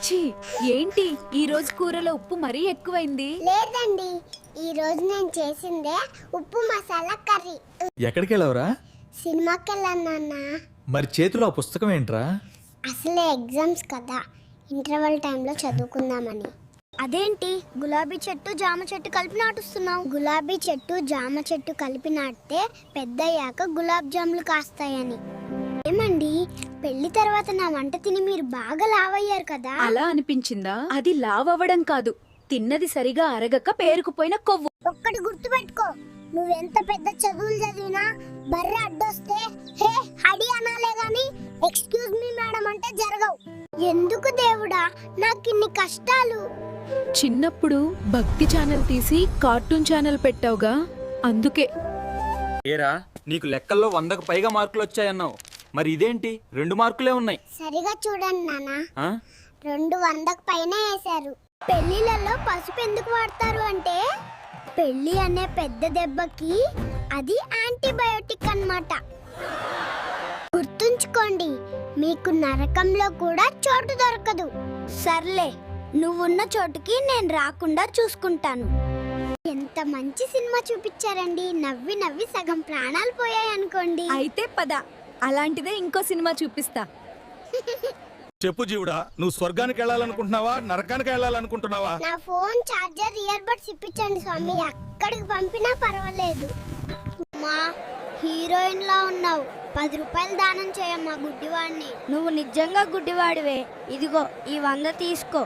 ఛీ, ఏంటి ఈ రోజు కూరలో ఉప్పు మరీ ఎక్కువైంది? లేదండి, ఈ రోజు నేను చేసిందే ఉప్పు మసాలా కర్రీ. ఎక్కడికి వెళ్ళావురా? సినిమాకి వెళ్ళాను నాన్న. మరి చేతిలో ఆ పుస్తకం ఏంట్రా? అసలే ఎగ్జామ్స్ కదా, ఇంటర్వెల్ టైంలో చదువుకుందామని. అదేంటి గులాబీ చెట్టు జామ చెట్టు కలిపి నాటుస్తున్నావు? గులాబీ చెట్టు జామ చెట్టు కలిపి నాటితే పెద్దయ్యాక గులాబ్ జాములు కాస్తాయని. ఏమండి, పెళ్లి తర్వాత నా వంట తిని మీరు బాగా లావయ్యారు కదా? అలా అనిపించిందా? అది లావ్ అవ్వడం కాదు, తిన్నది సరిగా అరగక పేరుకుపోయిన కొవ్వు. ఒక్కటి గుర్తుపెట్టుకో, నువ్వెంత పెద్ద చదువులు చదివినా బర్రె అడ్డొస్తే హే హడి అనాలే గాని ఎక్స్క్యూజ్ మీ మేడం అంటే జరగవు. ఎందుకు దేవుడా నాకు ఇన్ని కష్టాలు? చిన్నప్పుడు భక్తి ఛానల్ తీసి కార్టూన్ ఛానల్ పెట్టావుగా, అందుకే. ఏరా, నీకు లెక్కల్లో 100కు పైగా మార్కులు వచ్చాయన్నావు, మరి ఇదేంటి 2 మార్కులే ఉన్నాయి? సరిగా చూడండి నాన్న, ఆ? 200కు పైన వేశారు. పెళ్లిళ్ళలో పసుపు ఎందుకు వాడతారు అంటే పెళ్లి అనే పెద్ద దెబ్బకి అది యాంటీబయోటిక్ అన్నమాట. గుర్తుంచుకోండి, మీకు నరకంలో కూడా చోటు దొరకదు. సర్లే, నువ్వున్న చోటుకి నేను రాకుండా చూసుకుంటాను. ఎంత మంచి సినిమా చూపించారండి, నవ్వి నవ్వి సగం ప్రాణాలు పోయాయి అనుకోండి. అయితే పద, అలాంటిదే ఇంకో సినిమా చూపిస్తా. చెప్పు జీవుడా, నువ్వు స్వర్గానికి వెళ్ళాలనుకుంటున్నావా, నరకానికి వెళ్ళాలనుకుంటున్నావా? నా ఫోన్ చార్జర్ ఇయర్ బడ్స్ ఇప్పించండి స్వామి, ఎక్కడికి పంపినా పర్వాలేదు. మా హీరోయిన్ లా ఉన్నావు, 10 రూపాయలు దానం చేయమ్మా గుడ్డివాడిని. నువ్వు నిజంగా గుడ్డివాడివే. ఇదిగో ఈ 100 తీసుకో.